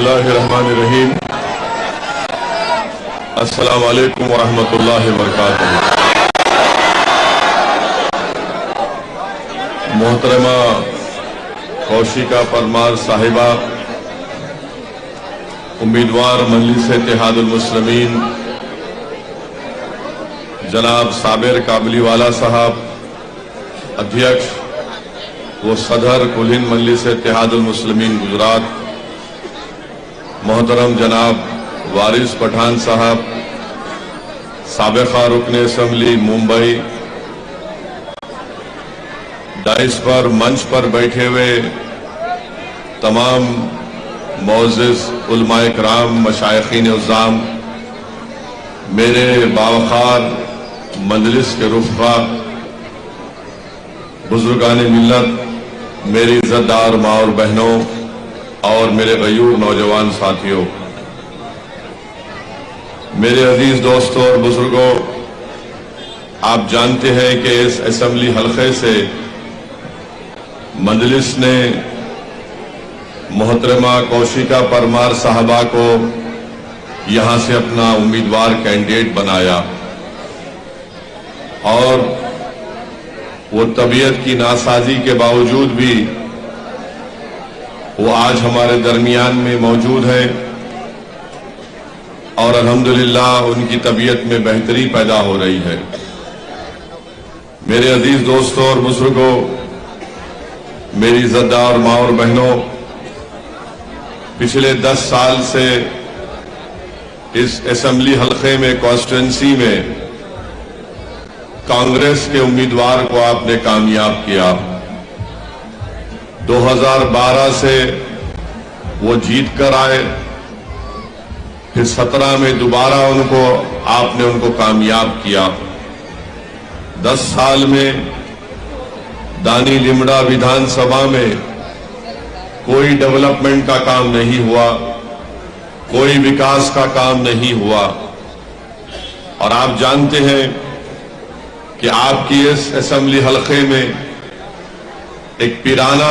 बिस्मिल्लाहिर्रहमानिर्रहीम। अस्सलामु अलैकुम वरहमतुल्लाहि वबरकातुहू। मोहतरमा कौशिका परमार साहिबा, उम्मीदवार मजलिस इत्तेहादुल मुस्लिमीन जनाब साबिर काबलीवाला साहब, अध्यक्ष वो सदर कुल हिंद मजलिस इत्तेहादुल मुस्लिमीन गुजरात, मोहतरम जनाब वारिस पठान साहब, साबिका रुकने असम्बली मुंबई, डाइस पर मंच पर बैठे हुए तमाम मोअज़्ज़िज़ उलमाए किराम, मशाइखीन उज़्ज़ाम, मेरे बावखार मजलिस के रुफ़क़ा, बुजुर्गान मिल्लत, मेरी इज़्ज़तदार माँ और बहनों और मेरे गयूर नौजवान साथियों, मेरे अजीज दोस्तों और बुजुर्गों, आप जानते हैं कि इस असेंबली हल्के से मजलिस ने मोहतरमा कौशिका परमार साहबा को यहां से अपना उम्मीदवार कैंडिडेट बनाया और वो तबीयत की नासाजी के बावजूद भी वो आज हमारे दरमियान में मौजूद है और अल्हम्दुलिल्लाह उनकी तबीयत में बेहतरी पैदा हो रही है। मेरे अजीज दोस्तों और बुजुर्गों, मेरी इज़्ज़तदार माँ और बहनों, पिछले 10 साल से इस असेंबली हल्के में, कॉन्स्टिट्यूंसी में कांग्रेस के उम्मीदवार को आपने कामयाब किया। 2012 से वो जीत कर आए, फिर 17 में दोबारा आपने उनको कामयाब किया। 10 साल में दानी लिमड़ा विधानसभा में कोई डेवलपमेंट का काम नहीं हुआ, कोई विकास का काम नहीं हुआ। और आप जानते हैं कि आपकी इस असेंबली हल्के में एक पिराना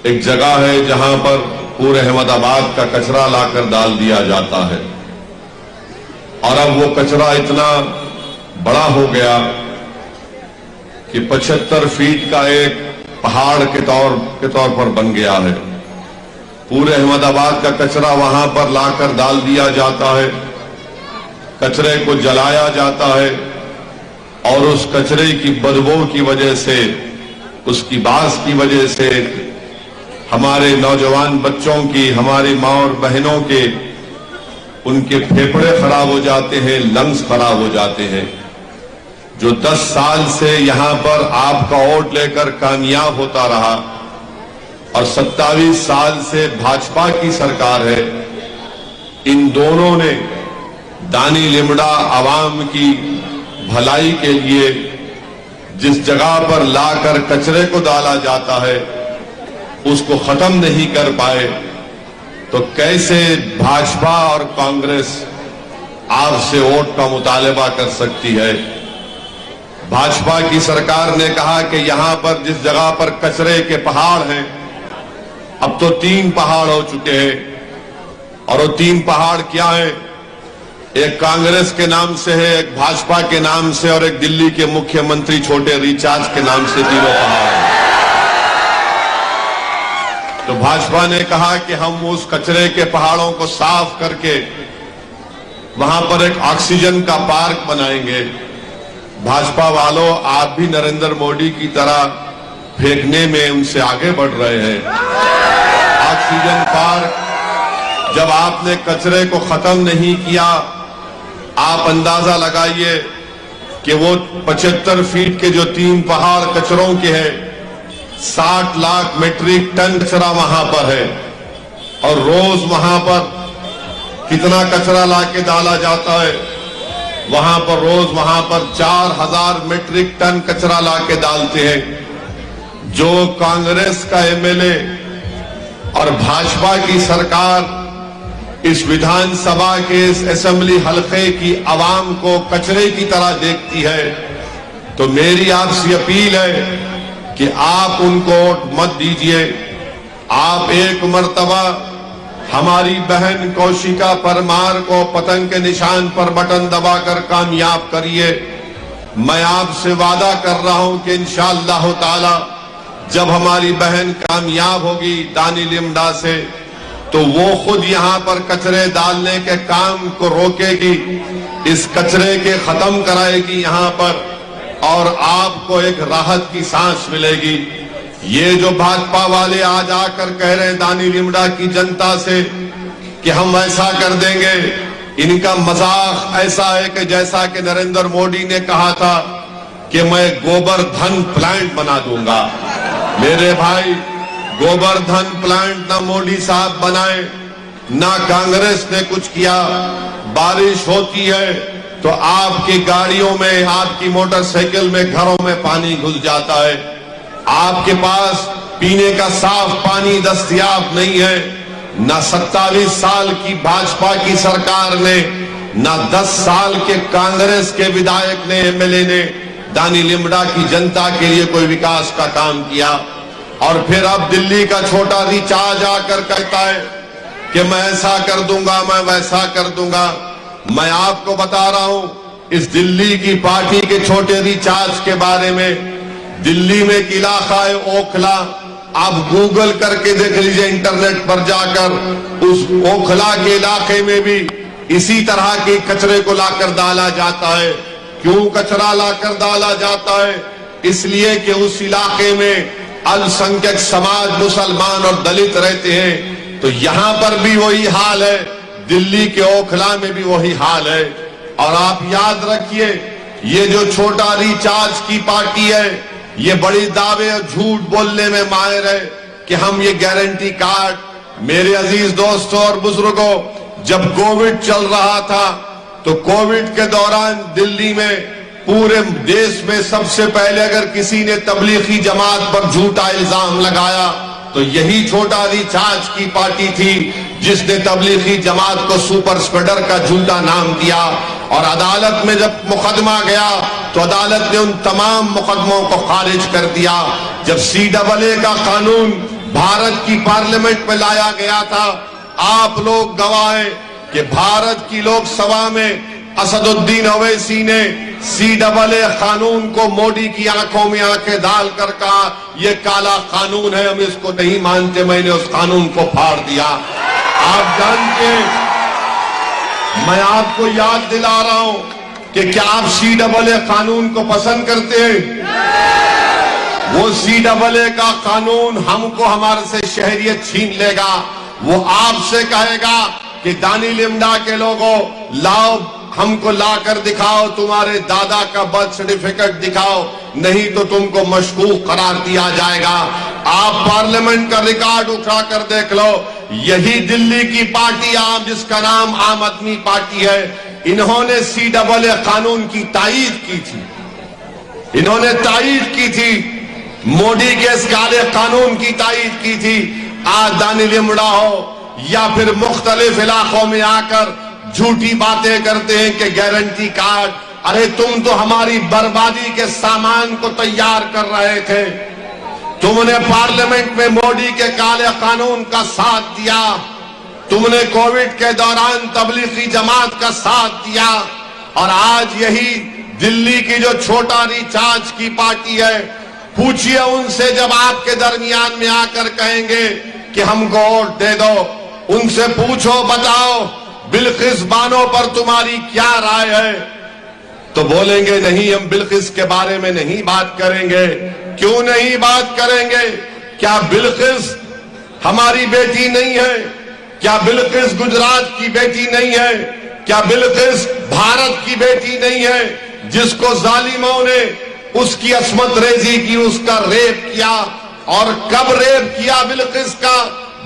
एक जगह है जहां पर पूरे अहमदाबाद का कचरा लाकर डाल दिया जाता है और अब वो कचरा इतना बड़ा हो गया कि 75 फीट का एक पहाड़ के तौर पर बन गया है। पूरे अहमदाबाद का कचरा वहां पर लाकर डाल दिया जाता है, कचरे को जलाया जाता है और उस कचरे की बदबू की वजह से, उसकी बास की वजह से हमारे नौजवान बच्चों की, हमारी माँ और बहनों के, उनके फेफड़े खराब हो जाते हैं, लंग्स खराब हो जाते हैं। जो 10 साल से यहां पर आपका वोट लेकर कामयाब होता रहा और 27 साल से भाजपा की सरकार है, इन दोनों ने दानी लिमड़ा आवाम की भलाई के लिए जिस जगह पर लाकर कचरे को डाला जाता है उसको खत्म नहीं कर पाए, तो कैसे भाजपा और कांग्रेस आपसे वोट का मुतालबा कर सकती है। भाजपा की सरकार ने कहा कि यहां पर जिस जगह पर कचरे के पहाड़ हैं, अब तो 3 पहाड़ हो चुके हैं और वो 3 पहाड़ क्या है? एक कांग्रेस के नाम से है, एक भाजपा के नाम से और एक दिल्ली के मुख्यमंत्री छोटे रिचार्ज के नाम से, तीनों पहाड़ हैं। तो भाजपा ने कहा कि हम उस कचरे के पहाड़ों को साफ करके वहां पर एक ऑक्सीजन का पार्क बनाएंगे। भाजपा वालों, आप भी नरेंद्र मोदी की तरह फेंकने में उनसे आगे बढ़ रहे हैं। ऑक्सीजन पार्क, जब आपने कचरे को खत्म नहीं किया, आप अंदाजा लगाइए कि वो 75 फीट के जो 3 पहाड़ कचरों के हैं, 60 लाख मीट्रिक टन कचरा वहां पर है और रोज वहां पर कितना कचरा लाके डाला जाता है? वहां पर रोज 4000 मीट्रिक टन कचरा लाके डालते हैं। जो कांग्रेस का एमएलए और भाजपा की सरकार इस विधानसभा के इस असेंबली हल्के की आवाम को कचरे की तरह देखती है, तो मेरी आपसे अपील है कि आप उनको वोट मत दीजिए। आप एक मर्तबा हमारी बहन कौशिका परमार को पतंग के निशान पर बटन दबाकर कामयाब करिए। मैं आपसे वादा कर रहा हूं कि इंशाअल्लाह ताला जब हमारी बहन कामयाब होगी दानी लिमडा से, तो वो खुद यहां पर कचरे डालने के काम को रोकेगी, इस कचरे के खत्म कराएगी यहां पर, और आपको एक राहत की सांस मिलेगी। ये जो भाजपा वाले आज आकर कह रहे हैं दानी लिमडा की जनता से कि हम ऐसा कर देंगे, इनका मजाक ऐसा है कि जैसा कि नरेंद्र मोदी ने कहा था कि मैं गोबर्धन प्लांट बना दूंगा। मेरे भाई, गोबर्धन प्लांट ना मोदी साहब बनाए, ना कांग्रेस ने कुछ किया। बारिश होती है तो आपकी गाड़ियों में, आपकी मोटरसाइकिल में, घरों में पानी घुस जाता है। आपके पास पीने का साफ पानी दस्तयाब नहीं है। ना 27 साल की भाजपा की सरकार ने, ना 10 साल के कांग्रेस के विधायक ने, एमएलए ने दानी लिमडा की जनता के लिए कोई विकास का काम किया। और फिर अब दिल्ली का छोटा रिचार्ज आकर कहता है कि मैं ऐसा कर दूंगा, मैं वैसा कर दूंगा। मैं आपको बता रहा हूं, इस दिल्ली की पार्टी के छोटे रिचार्ज के बारे में, दिल्ली में एक इलाका है ओखला, आप गूगल करके देख लीजिए इंटरनेट पर जाकर, उस ओखला के इलाके में भी इसी तरह के कचरे को लाकर डाला जाता है। क्यों कचरा लाकर डाला जाता है? इसलिए कि उस इलाके में अल्पसंख्यक समाज, मुसलमान और दलित रहते हैं। तो यहां पर भी वही हाल है, दिल्ली के ओखला में भी वही हाल है। और आप याद रखिए, ये जो छोटा रिचार्ज की पार्टी है, ये बड़ी दावे और झूठ बोलने में माहिर है कि हम ये गारंटी कार्ड। मेरे अजीज दोस्तों और बुजुर्गों, जब कोविड चल रहा था तो कोविड के दौरान दिल्ली में, पूरे देश में सबसे पहले अगर किसी ने तबलीगी जमात पर झूठा इल्जाम लगाया तो यही छोटा रिचार्ज की पार्टी थी जिसने तबलीगी जमात को सुपर स्प्रेडर का झूठा नाम दिया। और अदालत में जब मुकदमा गया तो अदालत ने उन तमाम मुकदमों को खारिज कर दिया। जब CAA का कानून भारत की पार्लियामेंट में लाया गया था, आप लोग गवाह हैं कि भारत की लोकसभा में असदुद्दीन ओवैसी ने CAA कानून को मोदी की आंखों में आंखें डालकर कहा यह काला कानून है, हम इसको नहीं मानते, मैंने उस कानून को फाड़ दिया। आप जानते हैं, मैं आपको याद दिला रहा हूं कि क्या आप CAA कानून को पसंद करते हैं? वो CAA का कानून हमको हमारे से शहरियत छीन लेगा। वो आपसे कहेगा कि दानी लिमडा के लोगों, लाओ, हमको लाकर दिखाओ, तुम्हारे दादा का बर्थ सर्टिफिकेट दिखाओ, नहीं तो तुमको मशकूक करार दिया जाएगा। आप पार्लियामेंट का रिकॉर्ड उठाकर देख लो, यही दिल्ली की पार्टी आम, जिसका नाम आम आदमी पार्टी है, इन्होंने CAA कानून की तायीद की थी। इन्होंने तायीद की थी, मोदी के इस काले कानून की तायीद की थी। आज दानी लिमडा हो या फिर मुख्तलिफ इलाकों में आकर झूठी बातें करते हैं कि गारंटी कार्ड, अरे तुम तो हमारी बर्बादी के सामान को तैयार कर रहे थे। तुमने पार्लियामेंट में मोदी के काले कानून का साथ दिया, तुमने कोविड के दौरान तबलीगी जमात का साथ दिया, और आज यही दिल्ली की जो छोटा रिचार्ज की पार्टी है, पूछिए उनसे जब आपके दरमियान में आकर कहेंगे कि हमको वोट दे दो, उनसे पूछो, बताओ बिल्किस बानो पर तुम्हारी क्या राय है, तो बोलेंगे नहीं, हम बिल्किस के बारे में नहीं बात करेंगे। क्यों नहीं बात करेंगे? क्या बिल्किस हमारी बेटी नहीं है? क्या बिल्किस गुजरात की बेटी नहीं है? क्या बिल्किस भारत की बेटी नहीं है, जिसको जालिमों ने उसकी अस्मत रेजी की, उसका रेप किया? और कब रेप किया बिल्किस का?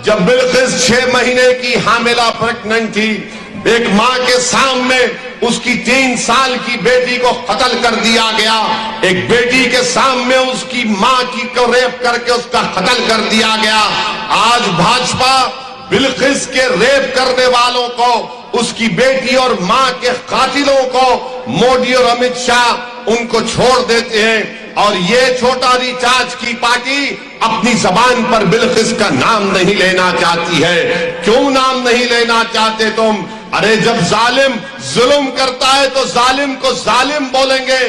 जब बिल्किस 6 महीने की हामिला प्रेग्नेंट थी, एक मां के सामने उसकी 3 साल की बेटी को कत्ल कर दिया गया। एक बेटी के सामने उसकी मां की को रेप करके उसका कत्ल कर दिया गया। आज भाजपा बिल्किस के रेप करने वालों को, उसकी बेटी और मां के कातिलों को, मोदी और अमित शाह उनको छोड़ देते हैं। और ये छोटा रिचार्ज की पार्टी अपनी जबान पर बिल्किस का नाम नहीं लेना चाहती है। क्यों नाम नहीं लेना चाहते तुम? अरे जब जालिम जुल्म करता है तो जालिम को जालिम बोलेंगे,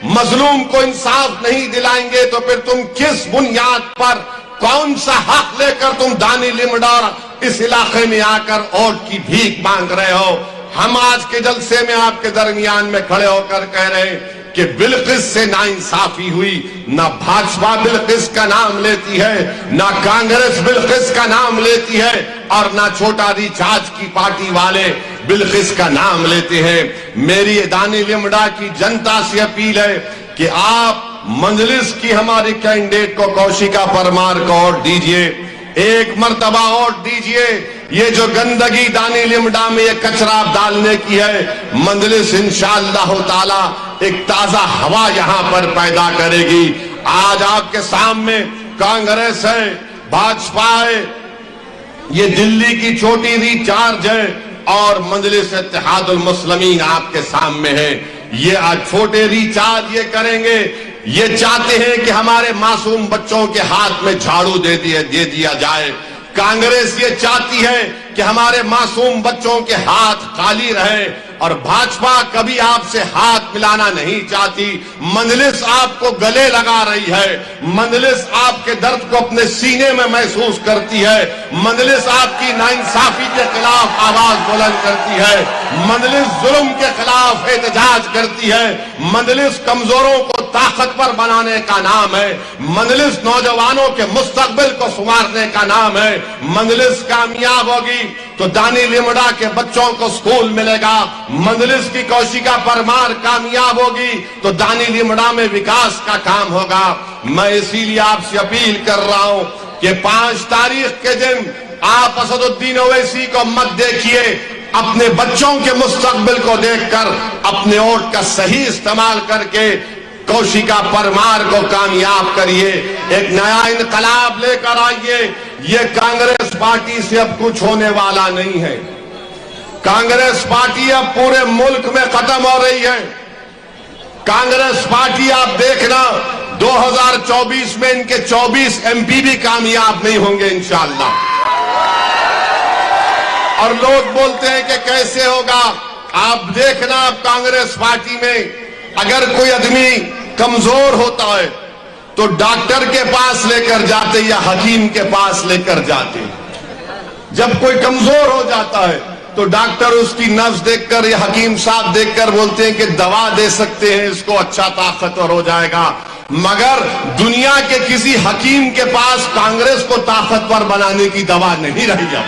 मजलूम को इंसाफ नहीं दिलाएंगे, तो फिर तुम किस बुनियाद पर, कौन सा हक लेकर तुम दानी लिमड़ा इस इलाके में आकर वोट की भीख मांग रहे हो? हम आज के जलसे में आपके दरमियान में खड़े होकर कह रहे हैं कि बिल्किस से नाइंसाफी हुई। ना भाजपा बिल्किस का नाम लेती है, ना कांग्रेस बिल्किस का नाम लेती है, और ना छोटा रिचार्ज की पार्टी वाले बिल्किस का नाम लेते हैं। मेरी दानी लिमड़ा की जनता से अपील है कि आप मजलिस की हमारे कैंडिडेट को कौशिका परमार को वोट दीजिए, एक मर्तबा वोट दीजिए। ये जो गंदगी दानी लिमड़ा में ये कचरा डालने की है, मजलिस इंशाअल्लाह ताला एक ताजा हवा यहां पर पैदा करेगी। आज आपके सामने कांग्रेस है, भाजपा है, ये दिल्ली की छोटी रिचार्ज है, और मजलिस इत्तेहादुल मुस्लिमीन आपके सामने है। ये आज छोटे रिचार्ज ये करेंगे, ये चाहते हैं कि हमारे मासूम बच्चों के हाथ में झाड़ू दे दिया जाए। कांग्रेस ये चाहती है कि हमारे मासूम बच्चों के हाथ खाली रहे, और भाजपा कभी आपसे हाथ मिलाना नहीं चाहती। मजलिस आपको गले लगा रही है, मजलिस आपके दर्द को अपने सीने में महसूस करती है, मजलिस आपकी नाइंसाफी के खिलाफ आवाज बुलंद करती है, मजलिस जुल्म के खिलाफ एहतजाज करती है, मजलिस कमजोरों को ताकतवर बनाने का नाम है, मजलिस नौजवानों के मुस्तकबिल को संवारने का नाम है। मजलिस कामयाब होगी तो दानी लिमड़ा के बच्चों को स्कूल मिलेगा, मजलिस की कौशिका परमार कामयाब होगी तो दानी लिमड़ा में विकास का काम होगा। मैं इसीलिए आपसे अपील कर रहा हूं कि 5 तारीख के दिन आप असदुद्दीन ओवैसी को मत देखिए, अपने बच्चों के मुस्तकबिल को देखकर अपने वोट का सही इस्तेमाल करके कौशिका परमार को कामयाब करिए, एक नया इनकलाब लेकर आइए। ये कांग्रेस पार्टी से अब कुछ होने वाला नहीं है। कांग्रेस पार्टी अब पूरे मुल्क में खत्म हो रही है। कांग्रेस पार्टी आप देखना 2024 में इनके 24 एमपी भी कामयाब नहीं होंगे इंशाअल्लाह। और लोग बोलते हैं कि कैसे होगा, आप देखना अब कांग्रेस पार्टी में अगर कोई आदमी कमजोर होता है तो डॉक्टर के पास लेकर जाते या हकीम के पास लेकर जाते। जब कोई कमजोर हो जाता है तो डॉक्टर उसकी नब्ज देखकर या हकीम साहब देखकर बोलते हैं कि दवा दे सकते हैं, इसको अच्छा ताकतवर हो जाएगा। मगर दुनिया के किसी हकीम के पास कांग्रेस को ताकतवर बनाने की दवा नहीं रही है।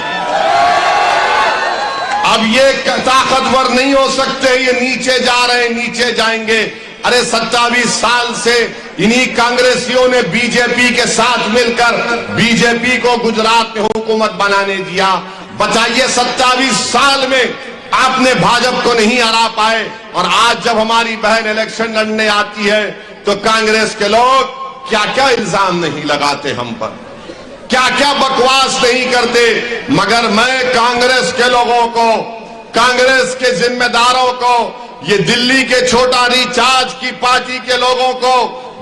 अब ये ताकतवर नहीं हो सकते, ये नीचे जा रहे हैं, नीचे जाएंगे। अरे 27 साल से इन्हीं कांग्रेसियों ने बीजेपी के साथ मिलकर बीजेपी को गुजरात में हुकूमत बनाने दिया। बताइए 27 साल में आपने भाजपा को नहीं हरा पाए, और आज जब हमारी बहन इलेक्शन लड़ने आती है तो कांग्रेस के लोग क्या क्या इल्जाम नहीं लगाते हम पर, क्या क्या बकवास नहीं करते। मगर मैं कांग्रेस के लोगों को, कांग्रेस के जिम्मेदारों को, ये दिल्ली के छोटा रिचार्ज की पार्टी के लोगों को,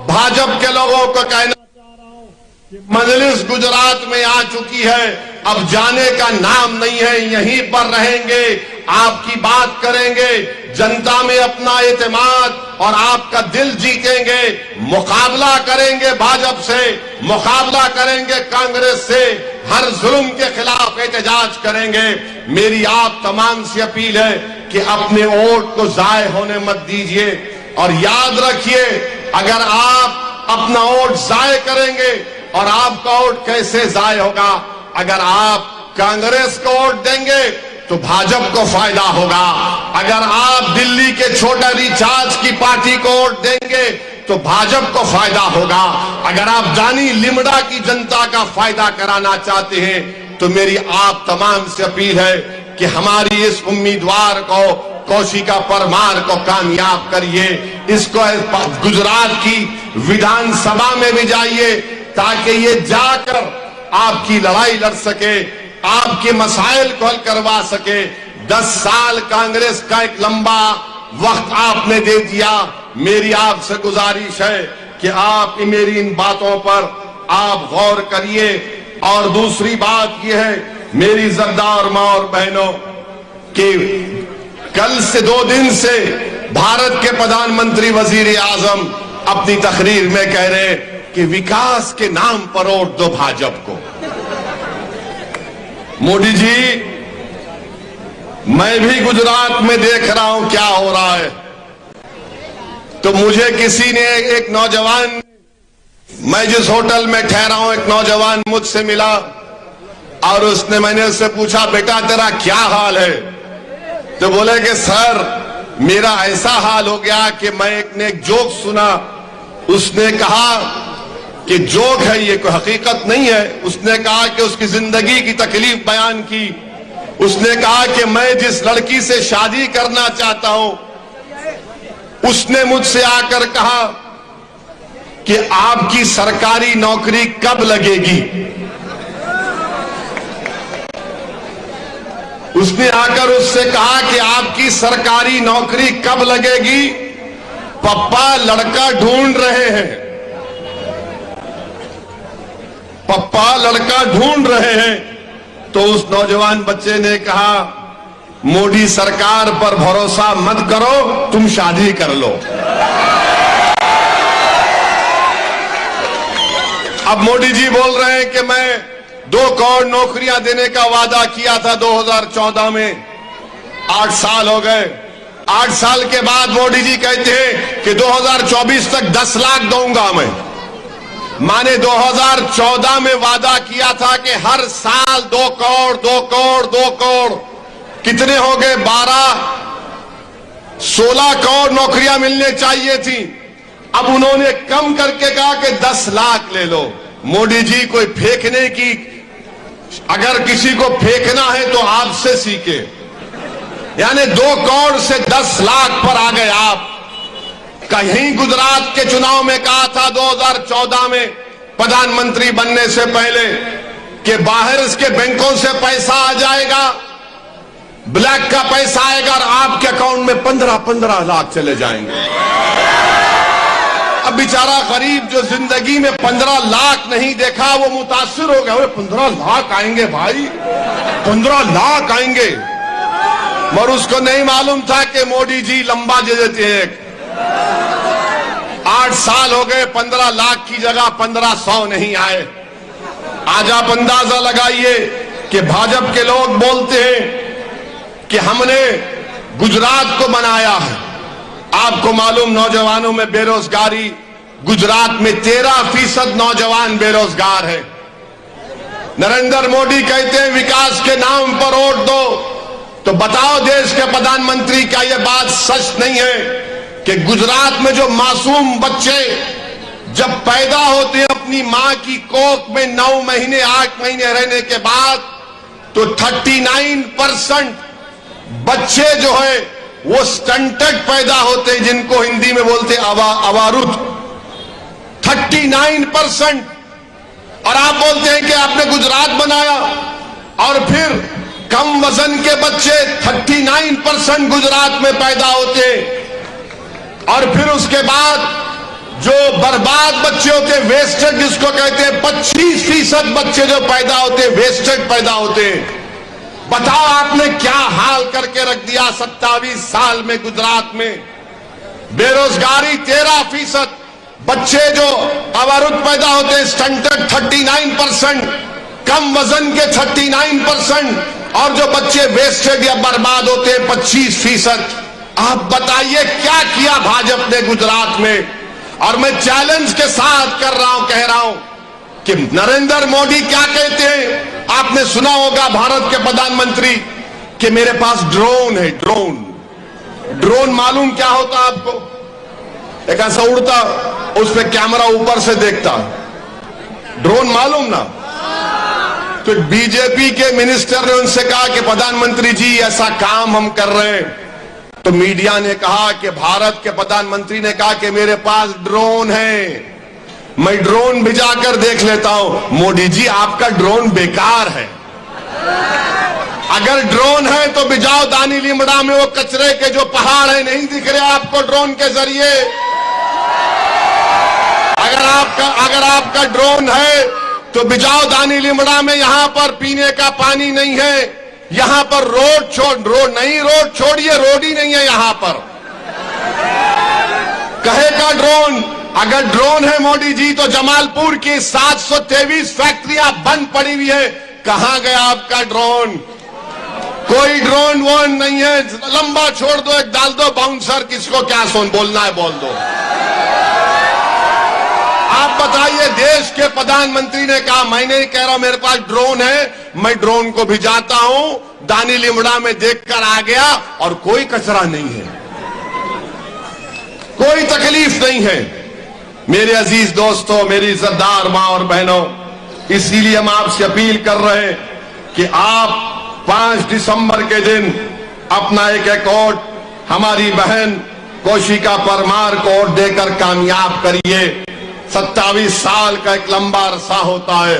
भाजपा के लोगों को कहना चाह रहा हूं कि मजलिस गुजरात में आ चुकी है, अब जाने का नाम नहीं है, यहीं पर रहेंगे, आपकी बात करेंगे, जनता में अपना एतमाद और आपका दिल जीतेंगे, मुकाबला करेंगे भाजपा से, मुकाबला करेंगे कांग्रेस से, हर जुल्म के खिलाफ एहतजाज करेंगे। मेरी आप तमाम से अपील है कि अपने वोट को जाय होने मत दीजिए, और याद रखिए अगर आप अपना वोट जाय करेंगे, और आपका वोट कैसे जाय होगा, अगर आप कांग्रेस को वोट देंगे तो भाजपा को फायदा होगा, अगर आप दिल्ली के छोटा रिचार्ज की पार्टी को वोट देंगे तो भाजपा को फायदा होगा, अगर आप दानी लिमड़ा की जनता का फायदा कराना चाहते हैं तो मेरी आप तमाम से अपील है कि हमारी इस उम्मीदवार को, कौशिका परमार को कामयाब करिए। इसको गुजरात की विधानसभा में भी जाइए ताकि ये जाकर आपकी लड़ाई लड़ सके, आपके मसाइल को हल करवा सके। 10 साल कांग्रेस का एक लंबा वक्त आपने दे दिया। मेरी आपसे गुजारिश है कि आप मेरी इन बातों पर आप गौर करिए। और दूसरी बात यह है मेरी जरदार मां और बहनों कि कल से 2 दिन से भारत के प्रधानमंत्री वजीर आजम अपनी तकरीर में कह रहे कि विकास के नाम पर वोट दो भाजपा को। मोदी जी, मैं भी गुजरात में देख रहा हूं क्या हो रहा है। तो मुझे किसी ने, एक नौजवान, मैं जिस होटल में ठहरा हूं, एक नौजवान मुझसे मिला और मैंने उससे पूछा, बेटा तेरा क्या हाल है? तो बोले कि सर मेरा ऐसा हाल हो गया कि मैं एक जोक सुना। उसने कहा कि जोक है ये, कोई हकीकत नहीं है। उसने कहा कि उसकी जिंदगी की तकलीफ बयान की। उसने कहा कि मैं जिस लड़की से शादी करना चाहता हूं, उसने मुझसे आकर कहा कि आपकी सरकारी नौकरी कब लगेगी। उसने आकर उससे कहा कि आपकी सरकारी नौकरी कब लगेगी, पप्पा लड़का ढूंढ रहे हैं, पप्पा लड़का ढूंढ रहे हैं। तो उस नौजवान बच्चे ने कहा, मोदी सरकार पर भरोसा मत करो, तुम शादी कर लो। अब मोदी जी बोल रहे हैं कि मैं 2 करोड़ नौकरियां देने का वादा किया था 2014 में। 8 साल हो गए। 8 साल के बाद मोदी जी कहते हैं कि 2024 तक 10 लाख दूंगा मैं। माने 2014 में वादा किया था कि हर साल 2 करोड़ 2 करोड़ 2 करोड़, कितने हो गए? 16 करोड़ नौकरियां मिलने चाहिए थी। अब उन्होंने कम करके कहा कि 10 लाख ले लो। मोदी जी, कोई फेंकने की, अगर किसी को फेंकना है तो आपसे सीखे। यानी 2 करोड़ से 10 लाख पर आ गए आप। कहीं गुजरात के चुनाव में कहा था 2014 में प्रधानमंत्री बनने से पहले कि बाहर इसके बैंकों से पैसा आ जाएगा, ब्लैक का पैसा आएगा और आपके अकाउंट में 15-15 लाख चले जाएंगे। अब बेचारा गरीब जो जिंदगी में 15 लाख नहीं देखा, वो मुतासिर हो गया। 15 लाख आएंगे भाई, 15 लाख आएंगे। और उसको नहीं मालूम था कि मोदी जी लंबा दे देते हैं। 8 साल हो गए, 15 लाख की जगह 1500 नहीं आए। आज आप अंदाजा लगाइए कि भाजपा के लोग बोलते हैं कि हमने गुजरात को बनाया है। आपको मालूम, नौजवानों में बेरोजगारी, गुजरात में 13% नौजवान बेरोजगार है। नरेंद्र मोदी कहते हैं विकास के नाम पर वोट दो। तो बताओ देश के प्रधानमंत्री, क्या यह बात सच नहीं है कि गुजरात में जो मासूम बच्चे जब पैदा होते हैं अपनी मां की कोख में 9 महीने 8 महीने रहने के बाद, तो 39% बच्चे जो है वो स्टंटेड पैदा होते हैं, जिनको हिंदी में बोलते अवारुत। 39%। और आप बोलते हैं कि आपने गुजरात बनाया, और फिर कम वजन के बच्चे 39% गुजरात में पैदा होते हैं। और फिर उसके बाद जो बर्बाद बच्चे होते हैं, वेस्टेड जिसको कहते हैं, 25% बच्चे जो पैदा होते हैं वेस्टेड पैदा होते हैं। बताओ आपने क्या हाल करके रख दिया 27 साल में गुजरात में। बेरोजगारी 13%, बच्चे जो अवारुद पैदा होते हैं स्टंटेड 39%, कम वजन के 39%, और जो बच्चे वेस्टेड या बर्बाद होते हैं 25%। आप बताइए क्या किया भाजपा ने गुजरात में। और मैं चैलेंज के साथ कह रहा हूं कि नरेंद्र मोदी क्या कहते हैं। आपने सुना होगा भारत के प्रधानमंत्री कि मेरे पास ड्रोन है। ड्रोन मालूम क्या होता आपको? एक ऐसा उड़ता, उस पर कैमरा ऊपर से देखता। ड्रोन मालूम ना? तो बीजेपी के मिनिस्टर ने उनसे कहा कि प्रधानमंत्री जी ऐसा काम हम कर रहे हैं। तो मीडिया ने कहा कि भारत के प्रधानमंत्री ने कहा कि मेरे पास ड्रोन है, मैं ड्रोन भिजाकर देख लेता हूं। मोदी जी, आपका ड्रोन बेकार है। अगर ड्रोन है तो भिजाओ दानी लिमड़ा में, वो कचरे के जो पहाड़ है नहीं दिख रहे आपको ड्रोन के जरिए। अगर आपका ड्रोन है तो बिजाओ दानी लिमड़ा में यहां पर पीने का पानी नहीं है, यहां पर रोड छोड़िए, रोड ही नहीं है यहां पर। कहेगा ड्रोन, अगर ड्रोन है मोदी जी तो जमालपुर की 723 फैक्ट्रियां बंद पड़ी हुई है, कहां गया आपका ड्रोन? कोई ड्रोन वोन नहीं है, लंबा छोड़ दो, एक डाल दो बाउंसर, किसको क्या बोलना है बोल दो। आप बताइए, देश के प्रधानमंत्री ने कहा, मैं नहीं कह रहा मेरे पास ड्रोन है, मैं ड्रोन को भिजाता हूं, दानी लिमड़ा में देखकर आ गया और कोई कचरा नहीं है, कोई तकलीफ नहीं है। मेरे अजीज दोस्तों, मेरी इज्जतदार मां और बहनों, इसीलिए हम आपसे अपील कर रहे हैं कि आप 5 दिसंबर के दिन अपना एक वोट हमारी बहन कौशिका परमार को वोट देकर कामयाब करिए। 27 साल का एक लंबा अरसा होता है,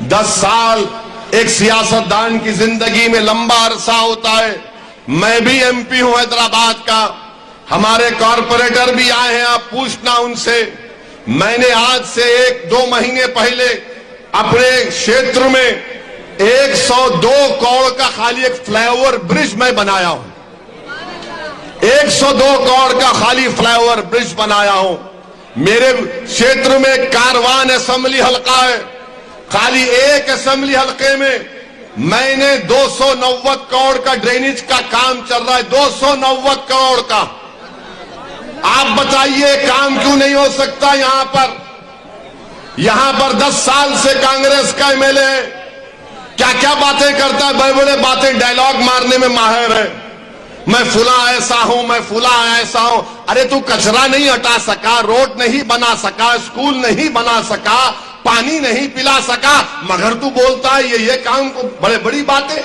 10 साल एक सियासतदान की जिंदगी में लंबा अरसा होता है। मैं भी एमपी हूं हैदराबाद का, हमारे कॉरपोरेटर भी आए हैं, आप पूछना उनसे। मैंने आज से 1-2 महीने पहले अपने क्षेत्र में 102 करोड़ का खाली एक फ्लाईओवर ब्रिज मैं बनाया हूं, 102 करोड़ का खाली फ्लाईओवर ब्रिज बनाया हूं। मेरे क्षेत्र में कारवान असेंबली हलका है, खाली एक असेंबली हलके में मैंने 290 करोड़ का ड्रेनेज का काम चल रहा है, 290 करोड़ का। आप बताइए काम क्यों नहीं हो सकता यहां पर? यहां पर 10 साल से कांग्रेस का एमएलए है, क्या क्या बातें करता है, बड़े बड़े बातें डायलॉग मारने में माहिर है। मैं फुला ऐसा हूं, मैं फुला ऐसा हूं। अरे तू कचरा नहीं हटा सका, रोड नहीं बना सका, स्कूल नहीं बना सका, पानी नहीं पिला सका, मगर तू बोलता है ये काम को बड़े बड़ी बातें।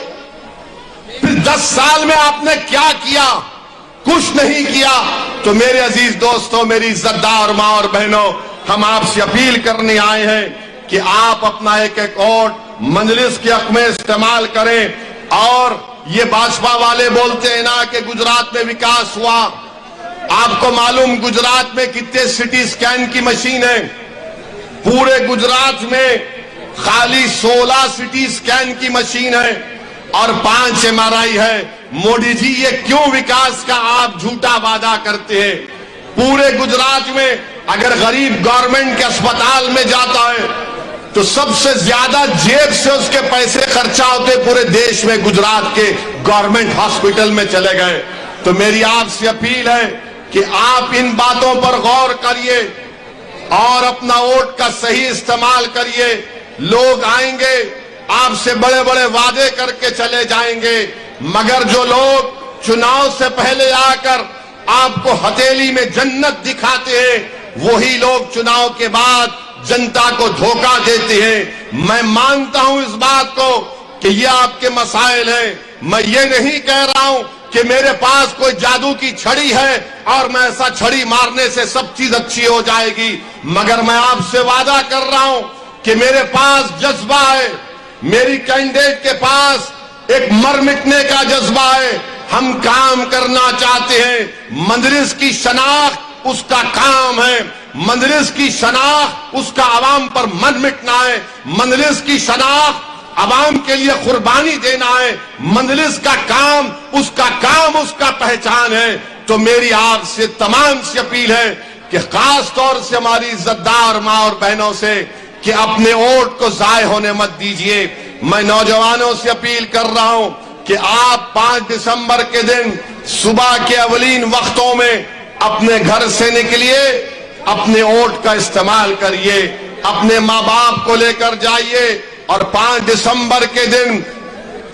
फिर 10 साल में आपने क्या किया? कुछ नहीं किया। तो मेरे अजीज दोस्तों, मेरी इज्जतदार मां और बहनों, हम आपसे अपील करने आए हैं कि आप अपना एक वोट मजलिस के हक में इस्तेमाल करें। और ये भाजपा वाले बोलते हैं ना कि गुजरात में विकास हुआ। आपको मालूम गुजरात में कितने सिटी स्कैन की मशीन है? पूरे गुजरात में खाली 16 सिटी स्कैन की मशीन है और 5 MRI है। मोदी जी, ये क्यों विकास का आप झूठा वादा करते हैं? पूरे गुजरात में अगर गरीब गवर्नमेंट के अस्पताल में जाता है तो सबसे ज्यादा जेब से उसके पैसे खर्चा होते पूरे देश में गुजरात के गवर्नमेंट हॉस्पिटल में चले गए। तो मेरी आपसे अपील है कि आप इन बातों पर गौर करिए और अपना वोट का सही इस्तेमाल करिए। लोग आएंगे, आपसे बड़े बड़े वादे करके चले जाएंगे, मगर जो लोग चुनाव से पहले आकर आपको हथेली में जन्नत दिखाते हैं, वही लोग चुनाव के बाद जनता को धोखा देते हैं। मैं मानता हूं इस बात को कि ये आपके मसाइल हैं। मैं ये नहीं कह रहा हूं कि मेरे पास कोई जादू की छड़ी है और मैं ऐसा छड़ी मारने से सब चीज अच्छी हो जाएगी, मगर मैं आपसे वादा कर रहा हूं कि मेरे पास जज्बा है, मेरी कैंडिडेट के पास एक मर मिटने का जज्बा है। हम काम करना चाहते हैं। मजलिस की शनाख्त उसका काम है, मजलिस की शनाख्त उसका आवाम पर मर मिटना है, मजलिस की शनाख्त आवाम के लिए कुर्बानी देना है, मजलिस का काम उसका पहचान है। तो मेरी आपसे तमाम से अपील है कि खास तौर से हमारी इज्जतदार मां और बहनों से कि अपने वोट को जाय होने मत दीजिए। मैं नौजवानों से अपील कर रहा हूं कि आप 5 दिसंबर के दिन सुबह के अवलीन वक्तों में अपने घर से निकलिए, अपने वोट का इस्तेमाल करिए, अपने माँ बाप को लेकर जाइए और 5 दिसंबर के दिन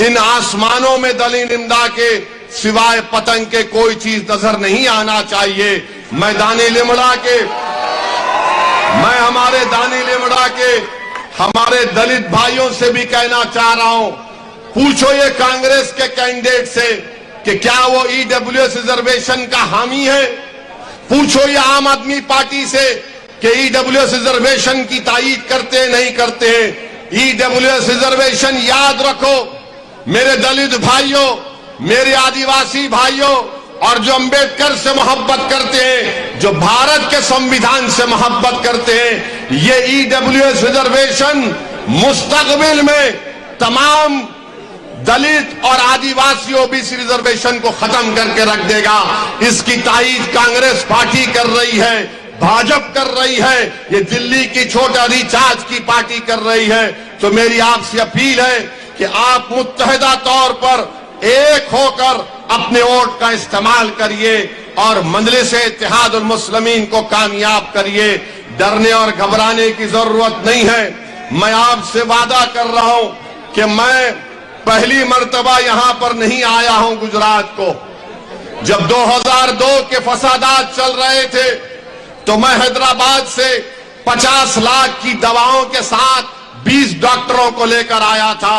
इन आसमानों में दली निम्दा के सिवाय पतंग के कोई चीज नजर नहीं आना चाहिए। मैं हमारे दानी लिमड़ा के हमारे दलित भाइयों से भी कहना चाह रहा हूं, पूछो ये कांग्रेस के कैंडिडेट से कि क्या वो ईडब्ल्यूएस रिजर्वेशन का हामी है। पूछो ये आम आदमी पार्टी से कि ईडब्ल्यूएस रिजर्वेशन की तायीद करते हैं नहीं करते हैं। ईडब्ल्यूएस रिजर्वेशन याद रखो मेरे दलित भाइयों, मेरे आदिवासी भाइयों, और जो अंबेडकर से मोहब्बत करते हैं, जो भारत के संविधान से मोहब्बत करते हैं, ये ईडब्ल्यूएस रिजर्वेशन मुस्तकबिल में तमाम दलित और आदिवासी ओबीसी रिजर्वेशन को खत्म करके रख देगा। इसकी तायीद कांग्रेस पार्टी कर रही है, भाजपा कर रही है, ये दिल्ली की छोटा रिचार्ज की पार्टी कर रही है। तो मेरी आपसे अपील है कि आप मुत्तहिदा तौर पर एक होकर अपने वोट का इस्तेमाल करिए और मजलिस इत्तेहादुल मुस्लिमीन को कामयाब करिए। डरने और घबराने की जरूरत नहीं है। मैं आपसे वादा कर रहा हूं कि मैं पहली मर्तबा यहां पर नहीं आया हूं गुजरात को। जब 2002 के फसादात चल रहे थे तो मैं हैदराबाद से 50 लाख की दवाओं के साथ 20 डॉक्टरों को लेकर आया था।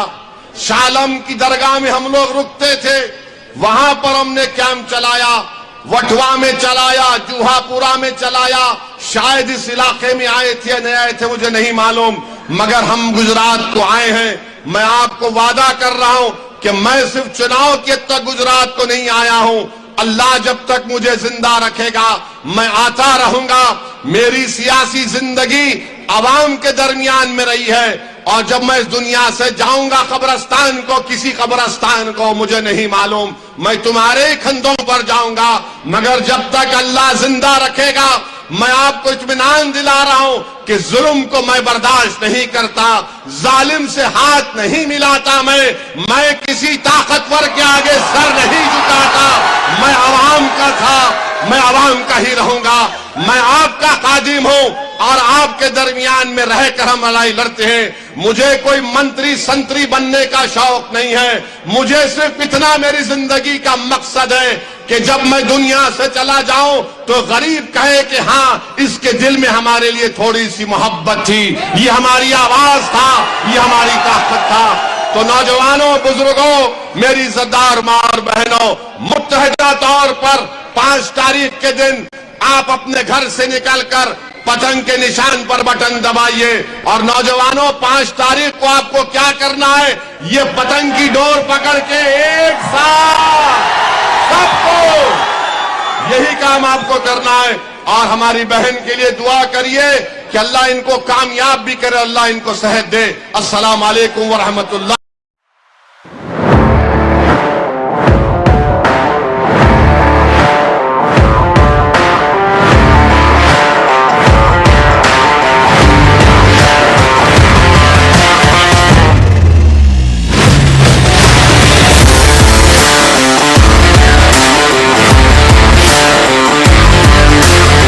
शालम की दरगाह में हम लोग रुकते थे, वहां पर हमने कैंप चलाया, वटवा में चलाया, जूहापुरा में चलाया। शायद इस इलाके में आए थे या नहीं आए थे मुझे नहीं मालूम, मगर हम गुजरात को आए हैं। मैं आपको वादा कर रहा हूं कि मैं सिर्फ चुनाव के तक गुजरात को नहीं आया हूं। अल्लाह जब तक मुझे जिंदा रखेगा मैं आता रहूंगा। मेरी सियासी जिंदगी आवाम के दरमियान में रही है और जब मैं इस दुनिया से जाऊंगा कब्रस्तान को, किसी कब्रस्तान को मुझे नहीं मालूम, मैं तुम्हारे ही कंधों पर जाऊंगा। मगर जब तक अल्लाह जिंदा रखेगा मैं आपको इत्मीनान दिला रहा हूं कि जुल्म को मैं बर्दाश्त नहीं करता, जालिम से हाथ नहीं मिलाता। मैं किसी ताकतवर के आगे सर नहीं झुकाता। मैं आवाम का था, मैं आवाम का ही रहूंगा। मैं आपका खादिम हूं और आपके दरमियान में रहकर हम लड़ाई लड़ते हैं। मुझे कोई मंत्री संतरी बनने का शौक नहीं है। मुझे सिर्फ इतना मेरी जिंदगी का मकसद है कि जब मैं दुनिया से चला जाऊं तो गरीब कहे कि हाँ, इसके दिल में हमारे लिए थोड़ी सी मोहब्बत थी, ये हमारी आवाज था, ये हमारी ताकत था। तो नौजवानों, बुजुर्गों, मेरी इज्जतदार मां और बहनों, मुत्तहिदा तौर पर 5 तारीख के दिन आप अपने घर से निकलकर पतंग के निशान पर बटन दबाइए। और नौजवानों, 5 तारीख को आपको क्या करना है, ये पतंग की डोर पकड़ के एक साथ सबको यही काम आपको करना है। और हमारी बहन के लिए दुआ करिए कि अल्लाह इनको कामयाब भी करे, अल्लाह इनको सेहत दे। अस्सलाम वालेकुम व रहमतुल्लाह।